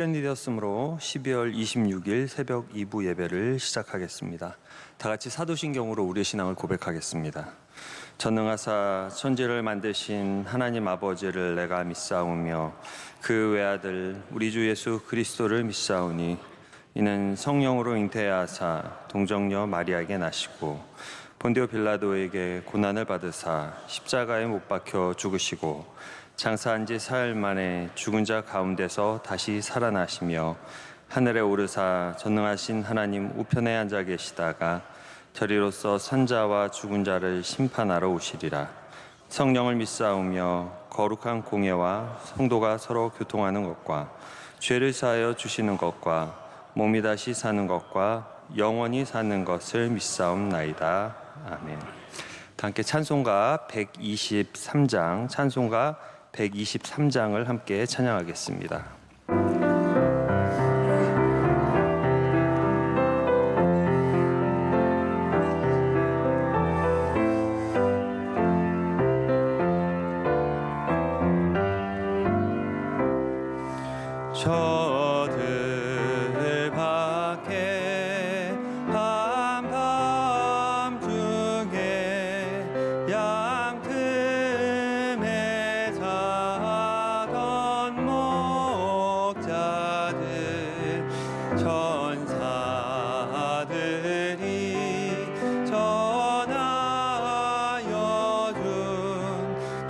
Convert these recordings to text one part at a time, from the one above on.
시간이 되었으므로 12월 26일 새벽 2부 예배를 시작하겠습니다. 다 같이 사도신경으로 우리의 신앙을 고백하겠습니다. 전능하사 천지를 만드신 하나님 아버지를 내가 믿사오며 그 외아들 우리 주 예수 그리스도를 믿사오니 이는 성령으로 잉태하사 동정녀 마리아에게 나시고 본디오 빌라도에게 고난을 받으사 십자가에 못 박혀 죽으시고 장사한 지 사흘 만에 죽은 자 가운데서 다시 살아나시며 하늘에 오르사 전능하신 하나님 우편에 앉아 계시다가 저리로서 산자와 죽은 자를 심판하러 오시리라. 성령을 믿사오며 거룩한 공예와 성도가 서로 교통하는 것과 죄를 사하여 주시는 것과 몸이 다시 사는 것과 영원히 사는 것을 믿사옵나이다. 아멘. 함께 찬송가 123장 찬송가 123장을 함께 찬양하겠습니다. 저들 밖에 한밤중에 양틈에 자던 목자들 천사들이 전하여 준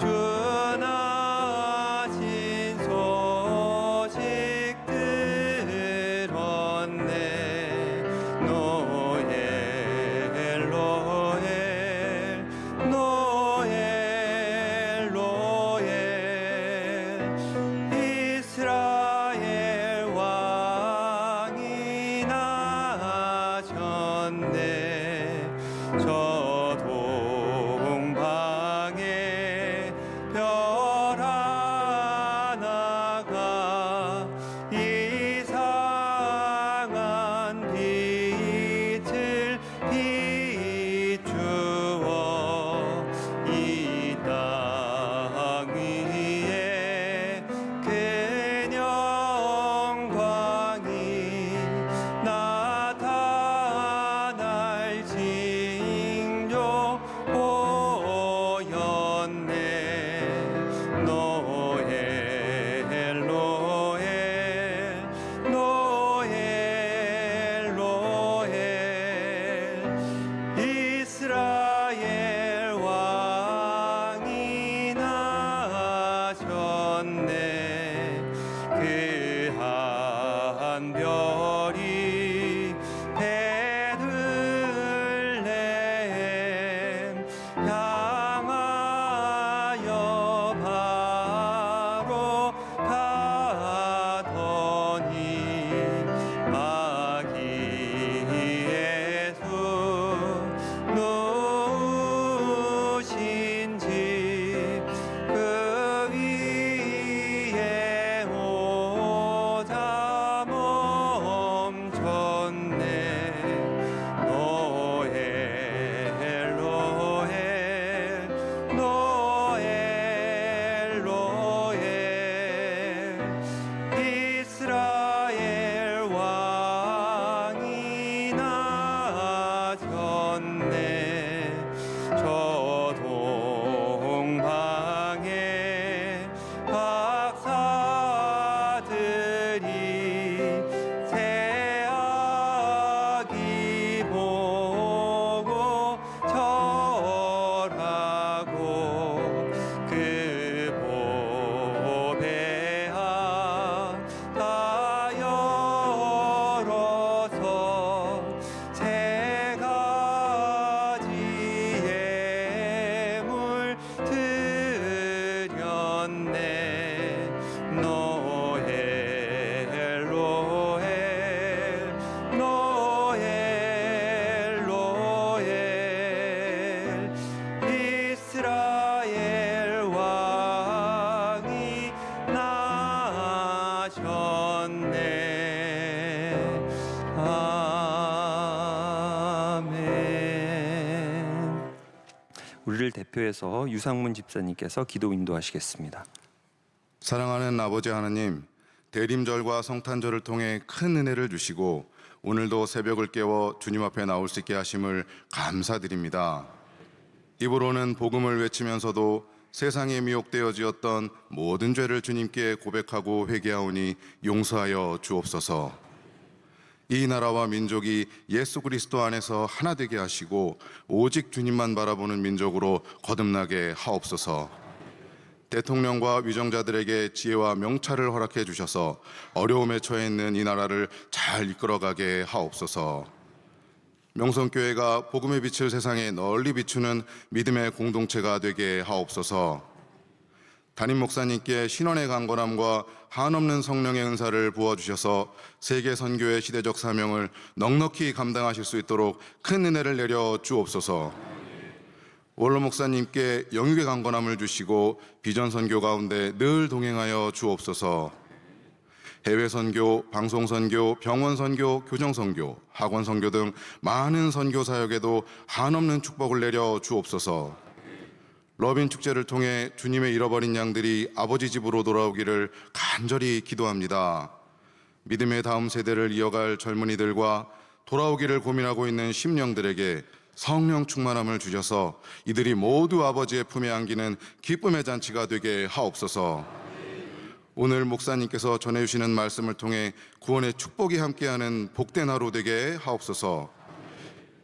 주나신 소식 들었네. 노엘 노엘 노엘 노엘 이스라엘 왕이 나셨네. 저 동방에 별 하나가 이상한 빛을 비추어 이 땅 위에 그 영광이 나타날 징조 보였네. 노엘 노엘 노엘 노엘 이스라엘 왕이 나셨네. 그 한 별이 베들레헴 향하여 바로 가더니 아기 예수 누우신 집 그 위에 오자 멈췄네. 노엘 노엘 노엘 노엘 이스라엘 왕이 나셨네. 저 동방에 박사들이 새 아기 보고 절하고 그 보배하 다 열어서 세 가지의 물 드렸네. 노엘 노엘 노엘 노엘 이스라엘 왕이 나셨네. 아멘. 우리를 대표해서 유상문 집사님께서 기도 인도하시겠습니다. 사랑하는 아버지 하나님, 대림절과 성탄절을 통해 큰 은혜를 주시고 오늘도 새벽을 깨워 주님 앞에 나올 수 있게 하심을 감사드립니다. 입으로는 복음을 외치면서도 세상에 미혹되어지었던 모든 죄를 주님께 고백하고 회개하오니 용서하여 주옵소서. 이 나라와 민족이 예수 그리스도 안에서 하나 되게 하시고 오직 주님만 바라보는 민족으로 거듭나게 하옵소서. 대통령과 위정자들에게 지혜와 명찰을 허락해 주셔서 어려움에 처해 있는 이 나라를 잘 이끌어가게 하옵소서. 명성교회가 복음의 빛을 세상에 널리 비추는 믿음의 공동체가 되게 하옵소서. 담임 목사님께 신원의 강건함과 한없는 성령의 은사를 부어주셔서 세계 선교의 시대적 사명을 넉넉히 감당하실 수 있도록 큰 은혜를 내려 주옵소서. 원로 목사님께 영육의 강건함을 주시고 비전 선교 가운데 늘 동행하여 주옵소서. 해외 선교, 방송 선교, 병원 선교, 교정 선교, 학원 선교 등 많은 선교 사역에도 한없는 축복을 내려 주옵소서. 러빈 축제를 통해 주님의 잃어버린 양들이 아버지 집으로 돌아오기를 간절히 기도합니다. 믿음의 다음 세대를 이어갈 젊은이들과 돌아오기를 고민하고 있는 심령들에게 성령 충만함을 주셔서 이들이 모두 아버지의 품에 안기는 기쁨의 잔치가 되게 하옵소서. 오늘 목사님께서 전해주시는 말씀을 통해 구원의 축복이 함께하는 복된 하루 되게 하옵소서.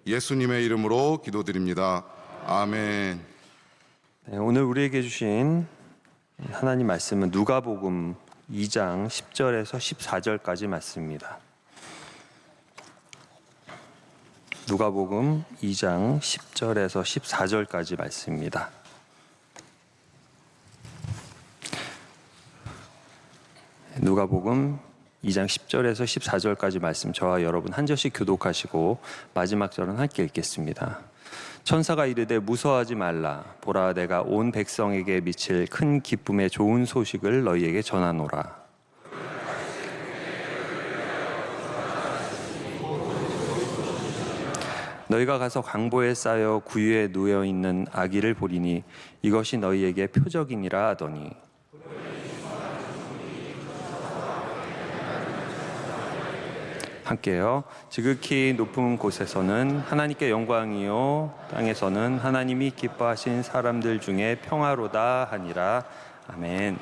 예수님의 이름으로 기도드립니다. 아멘. 네, 오늘 우리에게 주신 하나님 말씀은 누가복음 2장 10절에서 14절까지 말씀입니다. 누가복음 2장 10절에서 14절까지 말씀입니다. 누가복음 2장 10절에서 14절까지 말씀 저와 여러분 한 절씩 교독하시고 마지막 절은 함께 읽겠습니다. 천사가 이르되 무서워하지 말라. 보라, 내가 온 백성에게 미칠 큰 기쁨의 좋은 소식을 너희에게 전하노라. 너희가 가서 강보에 쌓여 구유에 누워 있는 아기를 보리니 이것이 너희에게 표적이니라 하더니 함께요. 지극히 높은 곳에서는 하나님께 영광이요 땅에서는 하나님이 기뻐하신 사람들 중에 평화로다 하니라. 아멘.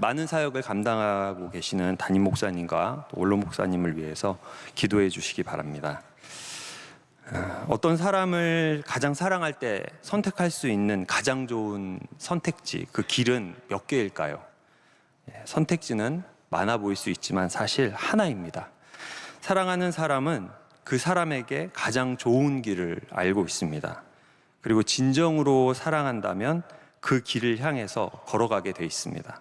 많은 사역을 감당하고 계시는 담임 목사님과 원로 목사님을 위해서 기도해 주시기 바랍니다. 어떤 사람을 가장 사랑할 때 선택할 수 있는 가장 좋은 선택지, 그 길은 몇 개일까요? 선택지는 많아 보일 수 있지만 사실 하나입니다. 사랑하는 사람은 그 사람에게 가장 좋은 길을 알고 있습니다. 그리고 진정으로 사랑한다면 그 길을 향해서 걸어가게 돼 있습니다.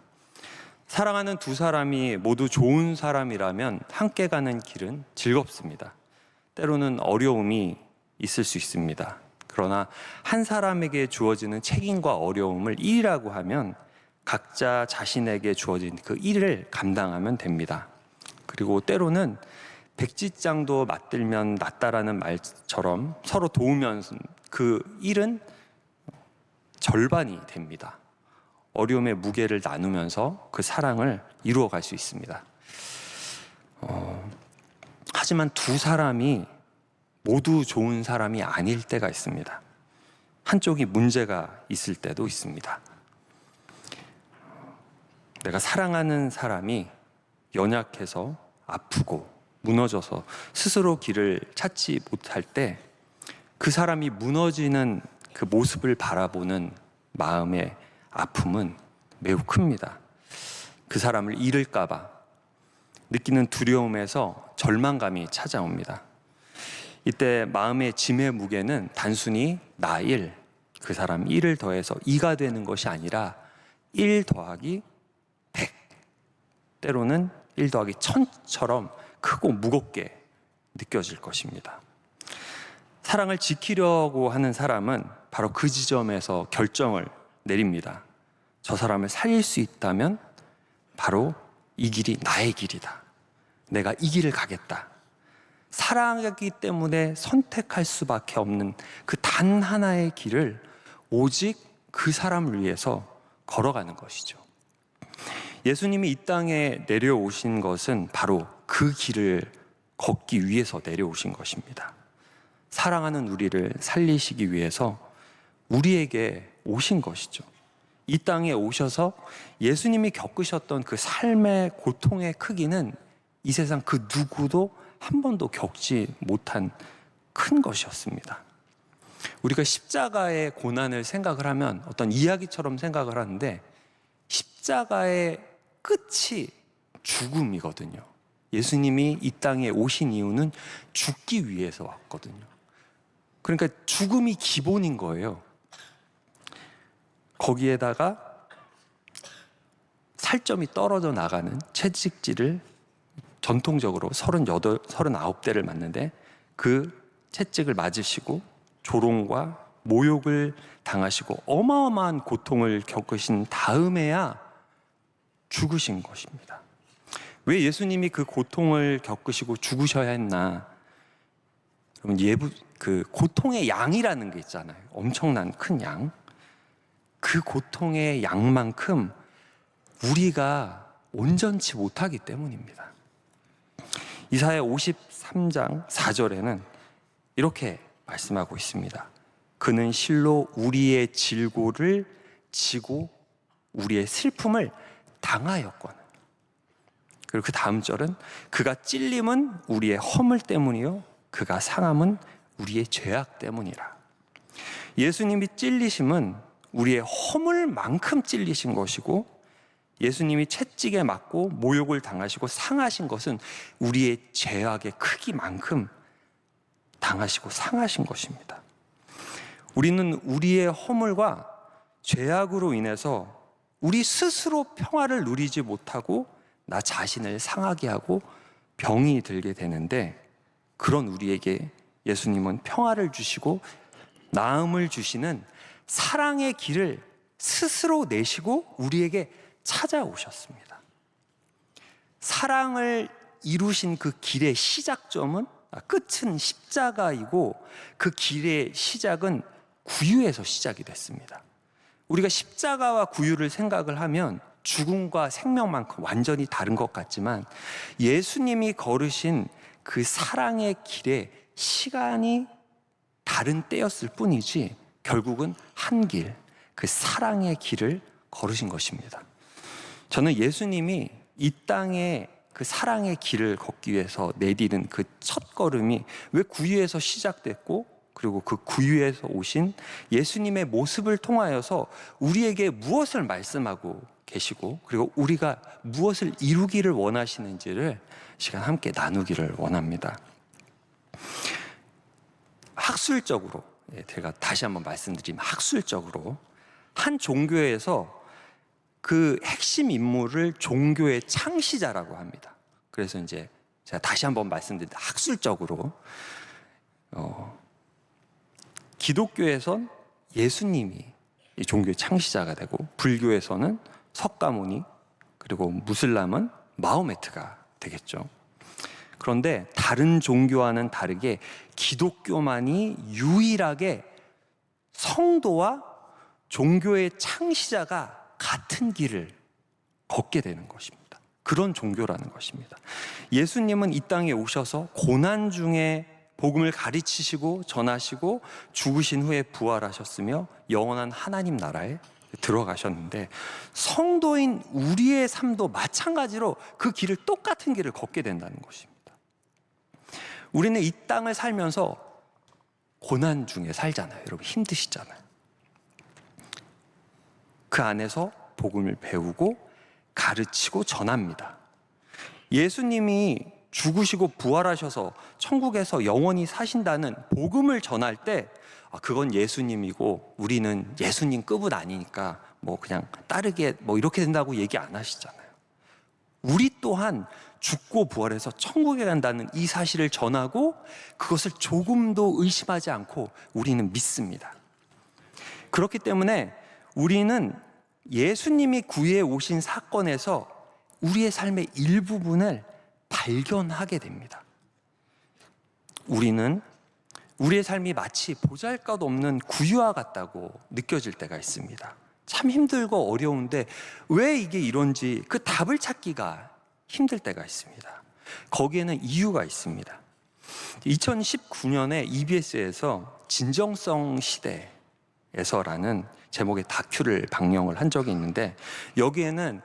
사랑하는 두 사람이 모두 좋은 사람이라면 함께 가는 길은 즐겁습니다. 때로는 어려움이 있을 수 있습니다. 그러나 한 사람에게 주어지는 책임과 어려움을 일이라고 하면 각자 자신에게 주어진 그 일을 감당하면 됩니다. 그리고 때로는 백지장도 맞들면 낫다라는 말처럼 서로 도우면 그 일은 절반이 됩니다. 어려움의 무게를 나누면서 그 사랑을 이루어갈 수 있습니다. 하지만 두 사람이 모두 좋은 사람이 아닐 때가 있습니다. 한쪽이 문제가 있을 때도 있습니다. 내가 사랑하는 사람이 연약해서 아프고 무너져서 스스로 길을 찾지 못할 때 그 사람이 무너지는 그 모습을 바라보는 마음의 아픔은 매우 큽니다. 그 사람을 잃을까 봐 느끼는 두려움에서 절망감이 찾아옵니다. 이때 마음의 짐의 무게는 단순히 나 1, 그 사람 1을 더해서 2가 되는 것이 아니라 1 더하기 100, 때로는 1 더하기 1000처럼 크고 무겁게 느껴질 것입니다. 사랑을 지키려고 하는 사람은 바로 그 지점에서 결정을 내립니다. 저 사람을 살릴 수 있다면 바로 이 길이 나의 길이다. 내가 이 길을 가겠다. 사랑하기 때문에 선택할 수밖에 없는 그 단 하나의 길을 오직 그 사람을 위해서 걸어가는 것이죠. 예수님이 이 땅에 내려오신 것은 바로 그 길을 걷기 위해서 내려오신 것입니다. 사랑하는 우리를 살리시기 위해서 우리에게 오신 것이죠. 이 땅에 오셔서 예수님이 겪으셨던 그 삶의 고통의 크기는 이 세상 그 누구도 한 번도 겪지 못한 큰 것이었습니다. 우리가 십자가의 고난을 생각을 하면 어떤 이야기처럼 생각을 하는데 십자가의 끝이 죽음이거든요. 예수님이 이 땅에 오신 이유는 죽기 위해서 왔거든요. 그러니까 죽음이 기본인 거예요. 거기에다가 살점이 떨어져 나가는 채찍질을 전통적으로 39대를 맞는데 그 채찍을 맞으시고 조롱과 모욕을 당하시고 어마어마한 고통을 겪으신 다음에야 죽으신 것입니다. 왜 예수님이 그 고통을 겪으시고 죽으셔야 했나? 여러분, 그 고통의 양이라는 게 있잖아요. 엄청난 큰 양. 그 고통의 양만큼 우리가 온전치 못하기 때문입니다. 이사야 53장 4절에는 이렇게 말씀하고 있습니다. 그는 실로 우리의 질고를 지고 우리의 슬픔을 당하였거늘. 그리고 그 다음 절은 그가 찔림은 우리의 허물 때문이요 그가 상함은 우리의 죄악 때문이라. 예수님이 찔리심은 우리의 허물만큼 찔리신 것이고 예수님이 채찍에 맞고 모욕을 당하시고 상하신 것은 우리의 죄악의 크기만큼 당하시고 상하신 것입니다. 우리는 우리의 허물과 죄악으로 인해서 우리 스스로 평화를 누리지 못하고 나 자신을 상하게 하고 병이 들게 되는데 그런 우리에게 예수님은 평화를 주시고 나음을 주시는 사랑의 길을 스스로 내시고 우리에게 찾아오셨습니다. 사랑을 이루신 그 길의 끝은 십자가이고 그 길의 시작은 구유에서 시작이 됐습니다. 우리가 십자가와 구유를 생각을 하면 죽음과 생명만큼 완전히 다른 것 같지만 예수님이 걸으신 그 사랑의 길에 시간이 다른 때였을 뿐이지 결국은 한 길, 그 사랑의 길을 걸으신 것입니다. 저는 예수님이 이 땅에 그 사랑의 길을 걷기 위해서 내디딘 그 첫 걸음이 왜 구유에서 시작됐고 그리고 그 구유에서 오신 예수님의 모습을 통하여서 우리에게 무엇을 말씀하고 계시고 그리고 우리가 무엇을 이루기를 원하시는지를 시간 함께 나누기를 원합니다. 학술적으로 제가 다시 한번 말씀드리면 학술적으로 한 종교에서 그 핵심 인물을 종교의 창시자라고 합니다. 그래서 이제 제가 다시 한번 말씀드립니다. 학술적으로 기독교에선 예수님이 이 종교의 창시자가 되고 불교에서는 석가모니 그리고 무슬람은 마호메트가 되겠죠. 그런데 다른 종교와는 다르게 기독교만이 유일하게 성도와 종교의 창시자가 같은 길을 걷게 되는 것입니다. 그런 종교라는 것입니다. 예수님은 이 땅에 오셔서 고난 중에 복음을 가르치시고 전하시고 죽으신 후에 부활하셨으며 영원한 하나님 나라에 들어가셨는데 성도인 우리의 삶도 마찬가지로 그 길을 똑같은 길을 걷게 된다는 것입니다. 우리는 이 땅을 살면서 고난 중에 살잖아요. 여러분 힘드시잖아요. 그 안에서 복음을 배우고 가르치고 전합니다. 예수님이 죽으시고 부활하셔서 천국에서 영원히 사신다는 복음을 전할 때 그건 예수님이고 우리는 예수님 급은 아니니까 뭐 그냥 따르게 뭐 이렇게 된다고 얘기 안 하시잖아요. 우리 또한 죽고 부활해서 천국에 간다는 이 사실을 전하고 그것을 조금도 의심하지 않고 우리는 믿습니다. 그렇기 때문에 우리는 예수님이 구해 오신 사건에서 우리의 삶의 일부분을 발견하게 됩니다. 우리는 우리의 삶이 마치 보잘것없는 구유와 같다고 느껴질 때가 있습니다. 참 힘들고 어려운데 왜 이게 이런지 그 답을 찾기가 힘들 때가 있습니다. 거기에는 이유가 있습니다. 2019년에 EBS에서 진정성 시대에서라는 제목의 다큐를 방영을 한 적이 있는데, 여기에는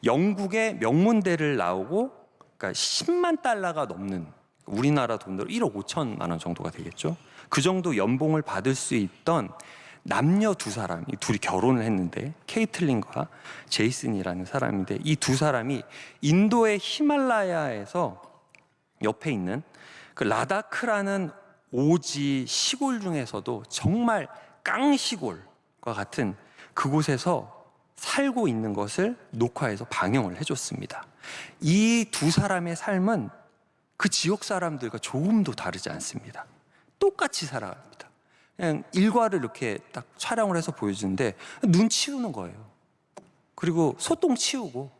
영국의 명문대를 나오고, 그러니까 10만 달러가 넘는, 우리나라 돈으로 1억 5천만 원 정도가 되겠죠. 그 정도 연봉을 받을 수 있던 남녀 두 사람이, 둘이 결혼을 했는데, 케이틀린과 제이슨이라는 사람인데, 이 두 사람이 인도의 히말라야에서 옆에 있는 그 라다크라는 오지 시골 중에서도 정말 깡시골과 같은 그곳에서 살고 있는 것을 녹화해서 방영을 해줬습니다. 이 두 사람의 삶은 그 지역 사람들과 조금도 다르지 않습니다. 똑같이 살아갑니다. 그냥 일과를 이렇게 딱 촬영을 해서 보여주는데 눈 치우는 거예요. 그리고 소똥 치우고,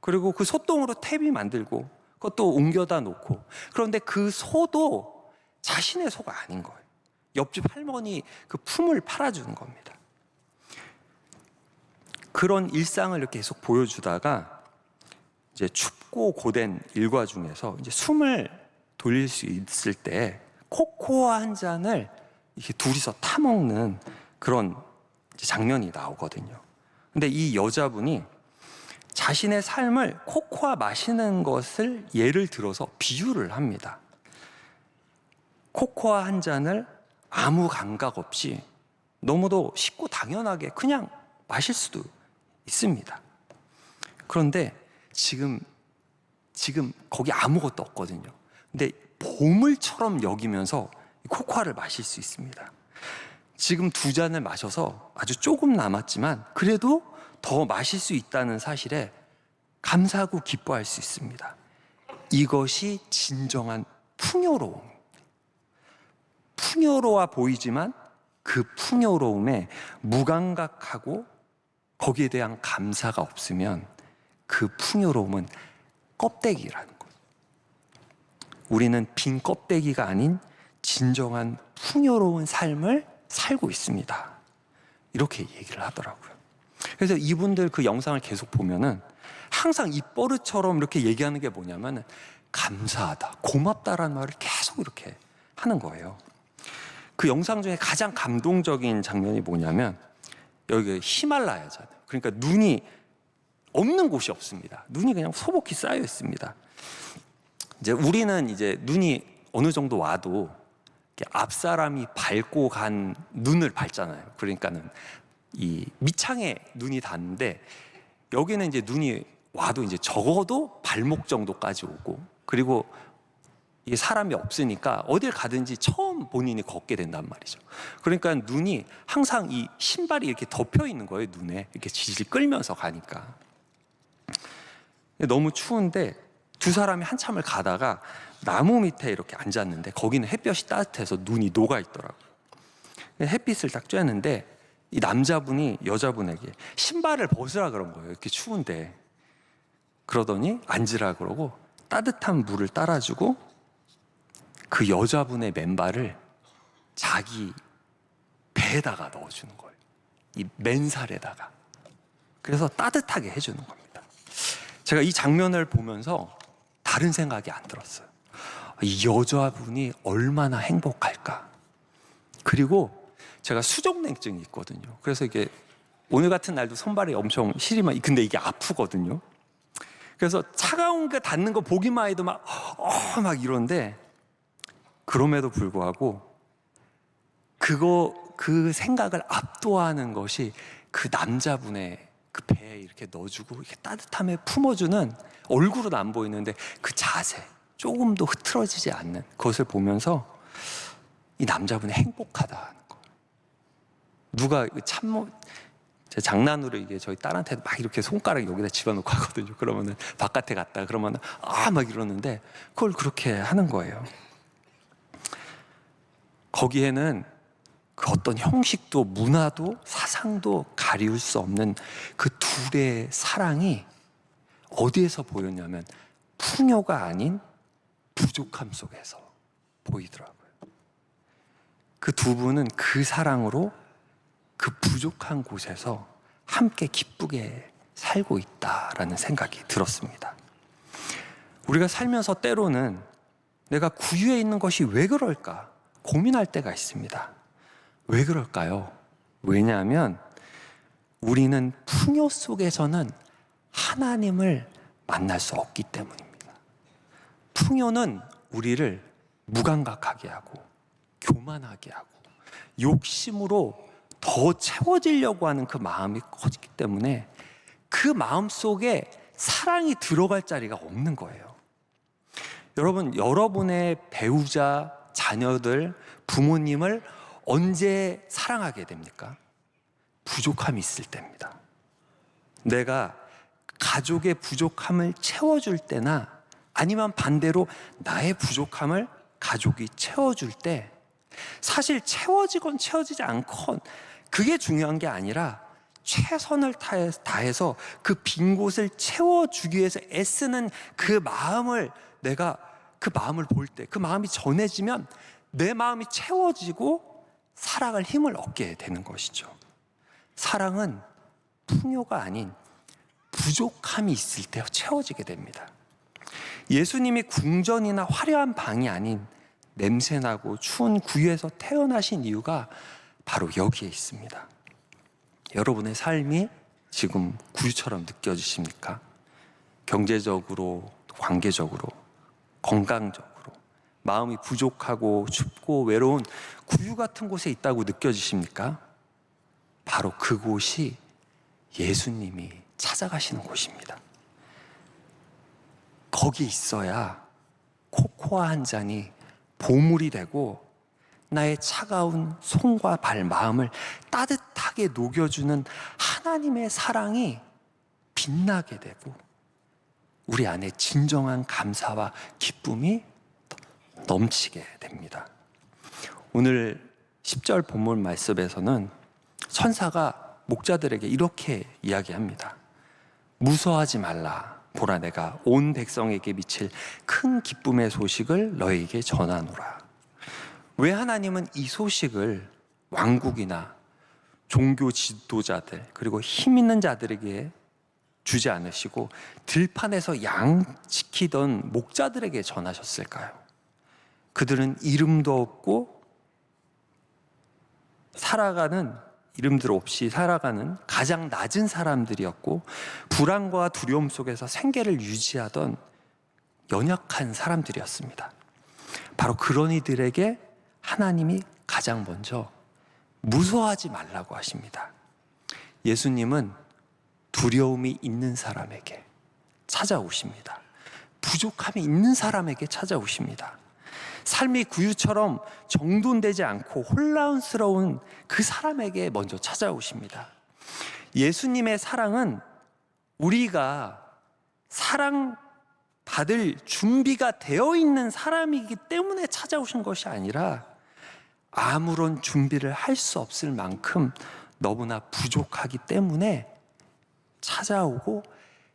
그리고 그 소똥으로 탭이 만들고, 그것도 옮겨다 놓고. 그런데 그 소도 자신의 소가 아닌 거예요. 옆집 할머니 그 품을 팔아주는 겁니다. 그런 일상을 이렇게 계속 보여주다가 이제 춥고 고된 일과 중에서 이제 숨을 돌릴 수 있을 때 코코아 한 잔을 이렇게 둘이서 타먹는 그런 장면이 나오거든요. 근데 이 여자분이 자신의 삶을 코코아 마시는 것을 예를 들어서 비유를 합니다. 코코아 한 잔을 아무 감각 없이 너무도 쉽고 당연하게 그냥 마실 수도 있습니다. 그런데 지금 거기 아무것도 없거든요. 근데 보물처럼 여기면서 코코아를 마실 수 있습니다. 지금 두 잔을 마셔서 아주 조금 남았지만 그래도 더 마실 수 있다는 사실에 감사하고 기뻐할 수 있습니다. 이것이 진정한 풍요로움. 풍요로워 보이지만 그 풍요로움에 무감각하고 거기에 대한 감사가 없으면 그 풍요로움은 껍데기라는 거예요. 우리는 빈 껍데기가 아닌 진정한 풍요로운 삶을 살고 있습니다. 이렇게 얘기를 하더라고요. 그래서 이분들 그 영상을 계속 보면은 항상 입버릇처럼 이렇게 얘기하는 게 뭐냐면 감사하다, 고맙다라는 말을 계속 이렇게 하는 거예요. 그 영상 중에 가장 감동적인 장면이 뭐냐면 여기 히말라야잖아요. 그러니까 눈이 없는 곳이 없습니다. 눈이 그냥 소복히 쌓여 있습니다. 이제 우리는 이제 눈이 어느 정도 와도 앞 사람이 밟고 간 눈을 밟잖아요. 그러니까는 이 밑창에 눈이 닿는데 여기는 이제 눈이 와도 이제 적어도 발목 정도까지 오고, 그리고 이게 사람이 없으니까 어딜 가든지 처음 본인이 걷게 된단 말이죠. 그러니까 눈이 항상 이 신발이 이렇게 덮여 있는 거예요. 눈에 이렇게 질질 끌면서 가니까. 너무 추운데 두 사람이 한참을 가다가 나무 밑에 이렇게 앉았는데 거기는 햇볕이 따뜻해서 눈이 녹아 있더라고요. 햇빛을 딱 쬐는데 이 남자분이 여자분에게 신발을 벗으라 그런 거예요. 이렇게 추운데. 그러더니 앉으라 그러고 따뜻한 물을 따라주고 그 여자분의 맨발을 자기 배에다가 넣어주는 거예요. 이 맨살에다가. 그래서 따뜻하게 해주는 겁니다. 제가 이 장면을 보면서 다른 생각이 안 들었어요. 이 여자분이 얼마나 행복할까. 그리고 제가 수족냉증이 있거든요. 그래서 이게 오늘 같은 날도 손발이 엄청 시리면, 근데 이게 아프거든요. 그래서 차가운 거 닿는 거 보기만 해도 막 이런데, 그럼에도 불구하고 그 생각을 압도하는 것이 그 남자분의 그 배에 이렇게 넣어주고 이렇게 따뜻함에 품어주는, 얼굴은 안 보이는데 그 자세, 조금도 흐트러지지 않는 그것을 보면서 이 남자분이 행복하다는 거. 누가 제 장난으로 이게 저희 딸한테 막 이렇게 손가락 여기다 집어넣고 하거든요. 그러면은 바깥에 갔다 그러면은 막 이러는데 그걸 그렇게 하는 거예요. 거기에는 그 어떤 형식도 문화도 사상도 가리울 수 없는 그 둘의 사랑이 어디에서 보였냐면 풍요가 아닌 부족함 속에서 보이더라고요. 그 두 분은 그 사랑으로 그 부족한 곳에서 함께 기쁘게 살고 있다라는 생각이 들었습니다. 우리가 살면서 때로는 내가 구유에 있는 것이 왜 그럴까 고민할 때가 있습니다. 왜 그럴까요? 왜냐하면 우리는 풍요 속에서는 하나님을 만날 수 없기 때문입니다. 풍요는 우리를 무감각하게 하고 교만하게 하고 욕심으로 더 채워지려고 하는 그 마음이 커지기 때문에 그 마음 속에 사랑이 들어갈 자리가 없는 거예요. 여러분, 여러분의 배우자, 자녀들, 부모님을 언제 사랑하게 됩니까? 부족함이 있을 때입니다. 내가 가족의 부족함을 채워줄 때나 아니면 반대로 나의 부족함을 가족이 채워줄 때 사실 채워지건 채워지지 않건 그게 중요한 게 아니라 최선을 다해서 그 빈 곳을 채워주기 위해서 애쓰는 그 마음을 내가 그 마음을 볼 때 그 마음이 전해지면 내 마음이 채워지고 살아갈 힘을 얻게 되는 것이죠. 사랑은 풍요가 아닌 부족함이 있을 때 채워지게 됩니다. 예수님이 궁전이나 화려한 방이 아닌 냄새나고 추운 구유에서 태어나신 이유가 바로 여기에 있습니다. 여러분의 삶이 지금 구유처럼 느껴지십니까? 경제적으로, 관계적으로, 건강적으로 마음이 부족하고 춥고 외로운 구유 같은 곳에 있다고 느껴지십니까? 바로 그곳이 예수님이 찾아가시는 곳입니다. 거기 있어야 코코아 한 잔이 보물이 되고 나의 차가운 손과 발, 마음을 따뜻하게 녹여주는 하나님의 사랑이 빛나게 되고 우리 안에 진정한 감사와 기쁨이 넘치게 됩니다. 오늘 10절 본문 말씀에서는 천사가 목자들에게 이렇게 이야기합니다. 무서워하지 말라. 보라, 내가 온 백성에게 미칠 큰 기쁨의 소식을 너희에게 전하노라. 왜 하나님은 이 소식을 왕국이나 종교 지도자들 그리고 힘 있는 자들에게 주지 않으시고 들판에서 양 지키던 목자들에게 전하셨을까요? 그들은 이름도 없고 이름들 없이 살아가는 가장 낮은 사람들이었고 불안과 두려움 속에서 생계를 유지하던 연약한 사람들이었습니다. 바로 그런 이들에게 하나님이 가장 먼저 무서워하지 말라고 하십니다. 예수님은 두려움이 있는 사람에게 찾아오십니다. 부족함이 있는 사람에게 찾아오십니다. 삶이 구유처럼 정돈되지 않고 혼란스러운 그 사람에게 먼저 찾아오십니다. 예수님의 사랑은 우리가 사랑받을 준비가 되어 있는 사람이기 때문에 찾아오신 것이 아니라 아무런 준비를 할 수 없을 만큼 너무나 부족하기 때문에 찾아오고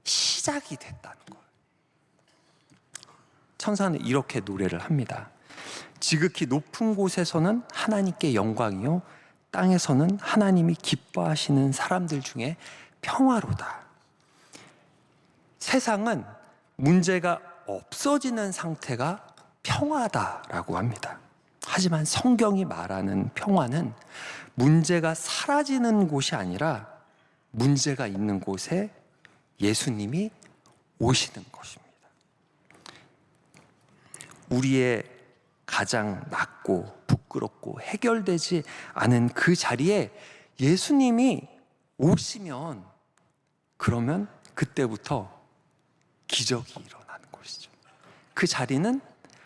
시작이 됐다는 거예요. 천사는 이렇게 노래를 합니다. 지극히 높은 곳에서는 하나님께 영광이요 땅에서는 하나님이 기뻐하시는 사람들 중에 평화로다. 세상은 문제가 없어지는 상태가 평화다라고 합니다. 하지만 성경이 말하는 평화는 문제가 사라지는 곳이 아니라 문제가 있는 곳에 예수님이 오시는 것입니다. 우리의 가장 낮고 부끄럽고 해결되지 않은 그 자리에 예수님이 오시면 그러면 그때부터 기적이 일어나는 것이죠. 그 자리는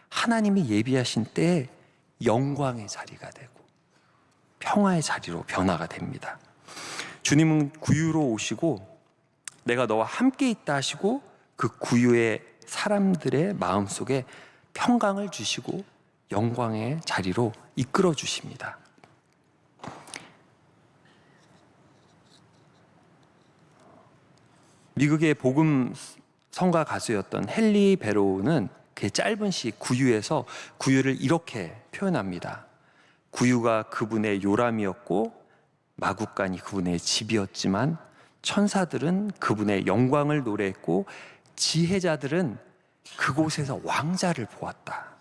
하나님이 예비하신 때에 영광의 자리가 되고 평화의 자리로 변화가 됩니다. 주님은 구유로 오시고 내가 너와 함께 있다 하시고 그 구유의 사람들의 마음속에 평강을 주시고 영광의 자리로 이끌어 주십니다. 미국의 복음 성가 가수였던 헨리 베로우는 그 짧은 시 구유에서 구유를 이렇게 표현합니다. 구유가 그분의 요람이었고 마구간이 그분의 집이었지만 천사들은 그분의 영광을 노래했고 지혜자들은 그곳에서 왕자를 보았다.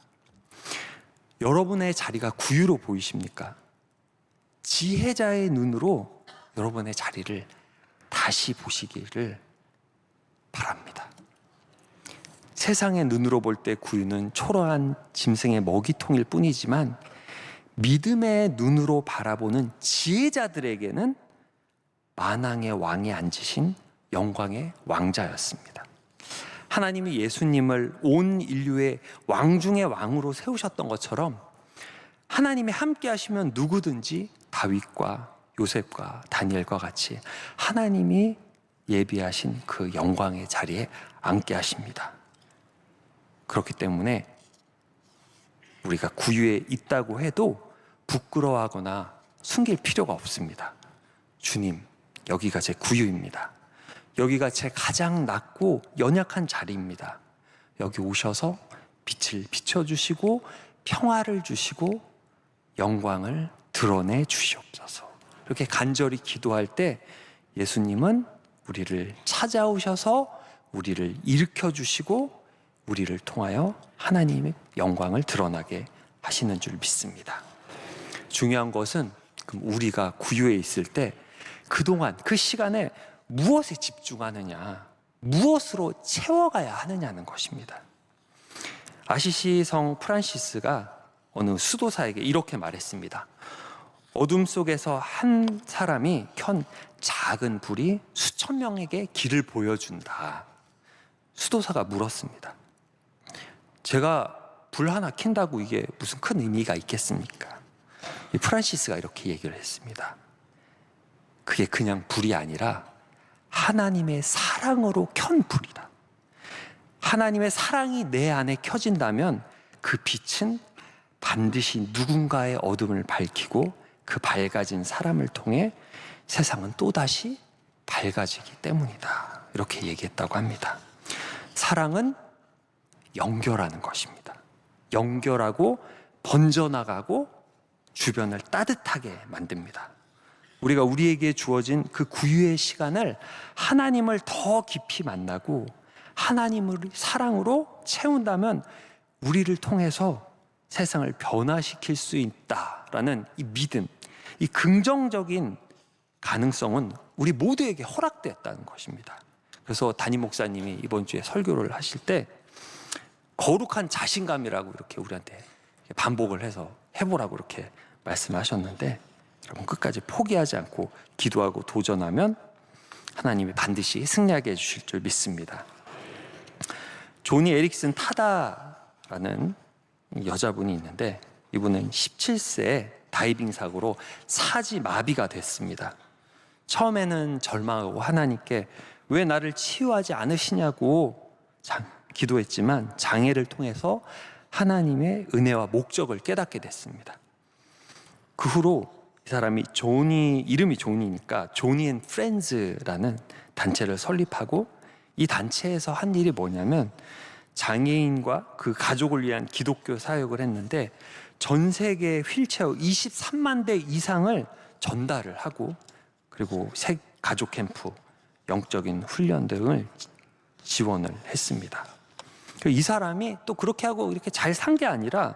여러분의 자리가 구유로 보이십니까? 지혜자의 눈으로 여러분의 자리를 다시 보시기를 바랍니다. 세상의 눈으로 볼 때 구유는 초라한 짐승의 먹이통일 뿐이지만 믿음의 눈으로 바라보는 지혜자들에게는 만왕의 왕에 앉으신 영광의 왕자였습니다. 하나님이 예수님을 온 인류의 왕 중의 왕으로 세우셨던 것처럼 하나님이 함께 하시면 누구든지 다윗과 요셉과 다니엘과 같이 하나님이 예비하신 그 영광의 자리에 앉게 하십니다. 그렇기 때문에 우리가 구유에 있다고 해도 부끄러워하거나 숨길 필요가 없습니다. 주님, 여기가 제 구유입니다. 여기가 제 가장 낮고 연약한 자리입니다. 여기 오셔서 빛을 비춰주시고 평화를 주시고 영광을 드러내 주시옵소서. 이렇게 간절히 기도할 때 예수님은 우리를 찾아오셔서 우리를 일으켜 주시고 우리를 통하여 하나님의 영광을 드러나게 하시는 줄 믿습니다. 중요한 것은 우리가 구유에 있을 때 그동안 그 시간에 무엇에 집중하느냐, 무엇으로 채워가야 하느냐는 것입니다. 아시시 성 프란시스가 어느 수도사에게 이렇게 말했습니다. 어둠 속에서 한 사람이 켠 작은 불이 수천 명에게 길을 보여준다. 수도사가 물었습니다. 제가 불 하나 켠다고 이게 무슨 큰 의미가 있겠습니까? 이 프란시스가 이렇게 얘기를 했습니다. 그게 그냥 불이 아니라 하나님의 사랑으로 켠 불이다. 하나님의 사랑이 내 안에 켜진다면 그 빛은 반드시 누군가의 어둠을 밝히고 그 밝아진 사람을 통해 세상은 또다시 밝아지기 때문이다. 이렇게 얘기했다고 합니다. 사랑은 연결하는 것입니다. 연결하고 번져나가고 주변을 따뜻하게 만듭니다. 우리가 우리에게 주어진 그 구유의 시간을 하나님을 더 깊이 만나고 하나님을 사랑으로 채운다면 우리를 통해서 세상을 변화시킬 수 있다라는 이 믿음, 이 긍정적인 가능성은 우리 모두에게 허락되었다는 것입니다. 그래서 담임 목사님이 이번 주에 설교를 하실 때 거룩한 자신감이라고 이렇게 우리한테 반복을 해서 해보라고 이렇게 말씀하셨는데 여러분 끝까지 포기하지 않고 기도하고 도전하면 하나님이 반드시 승리하게 해주실 줄 믿습니다. 조니 에릭슨 타다라는 여자분이 있는데 이분은 17세에 다이빙 사고로 사지 마비가 됐습니다. 처음에는 절망하고 하나님께 왜 나를 치유하지 않으시냐고 기도했지만 장애를 통해서 하나님의 은혜와 목적을 깨닫게 됐습니다. 그 후로 이 사람이 이름이 조니니까 조니 앤 프렌즈라는 단체를 설립하고 이 단체에서 한 일이 뭐냐면 장애인과 그 가족을 위한 기독교 사역을 했는데 전 세계 휠체어 23만 대 이상을 전달을 하고 그리고 새 가족 캠프, 영적인 훈련 등을 지원을 했습니다. 이 사람이 또 그렇게 하고 이렇게 잘 산 게 아니라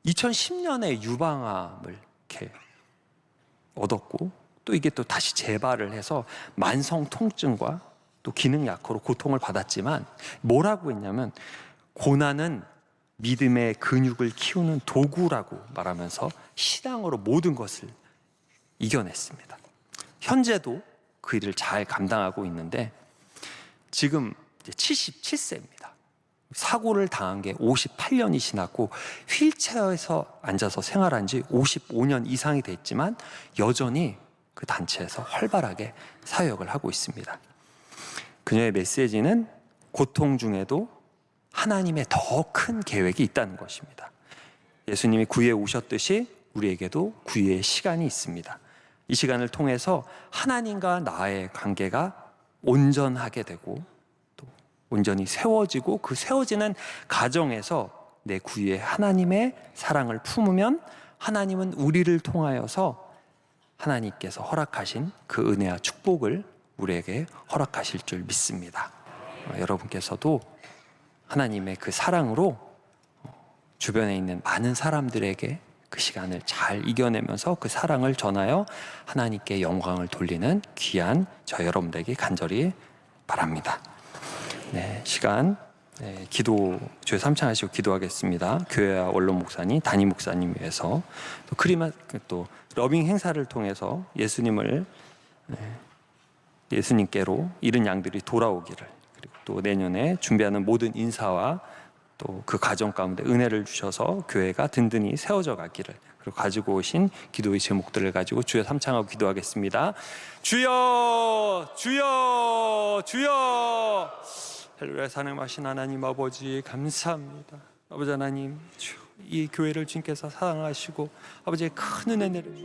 2010년에 유방암을 이렇게 얻었고 또 이게 또 다시 재발을 해서 만성 통증과 또 기능 약화로 고통을 받았지만 뭐라고 했냐면 고난은 믿음의 근육을 키우는 도구라고 말하면서 신앙으로 모든 것을 이겨냈습니다. 현재도 그 일을 잘 감당하고 있는데 지금 이제 77세입니다. 사고를 당한 게 58년이 지났고 휠체어에서 앉아서 생활한 지 55년 이상이 됐지만 여전히 그 단체에서 활발하게 사역을 하고 있습니다. 그녀의 메시지는 고통 중에도 하나님의 더 큰 계획이 있다는 것입니다. 예수님이 구유에 오셨듯이 우리에게도 구유의 시간이 있습니다. 이 시간을 통해서 하나님과 나의 관계가 온전하게 되고 또 온전히 세워지고 그 세워지는 가정에서 내 구유에 하나님의 사랑을 품으면 하나님은 우리를 통하여서 하나님께서 허락하신 그 은혜와 축복을 우리에게 허락하실 줄 믿습니다. 여러분께서도 하나님의 그 사랑으로 주변에 있는 많은 사람들에게 그 시간을 잘 이겨내면서 그 사랑을 전하여 하나님께 영광을 돌리는 귀한 저 여러분들에게 간절히 바랍니다. 네, 시간 기도 주에 삼창하시고 기도하겠습니다. 교회와 원로 목사님, 담임 목사님 위해서 또 러빙 행사를 통해서 예수님께로 잃은 양들이 돌아오기를, 그리고 또 내년에 준비하는 모든 인사와 또 그 가정 가운데 은혜를 주셔서 교회가 든든히 세워져 가기를, 그리고 가지고 오신 기도의 제목들을 가지고 주여 삼창하고 기도하겠습니다. 주여, 주여, 주여. 할렐루야. 사랑하신 하나님 아버지 감사합니다. 아버지 하나님, 이 교회를 주님께서 사랑하시고 아버지의 큰 은혜를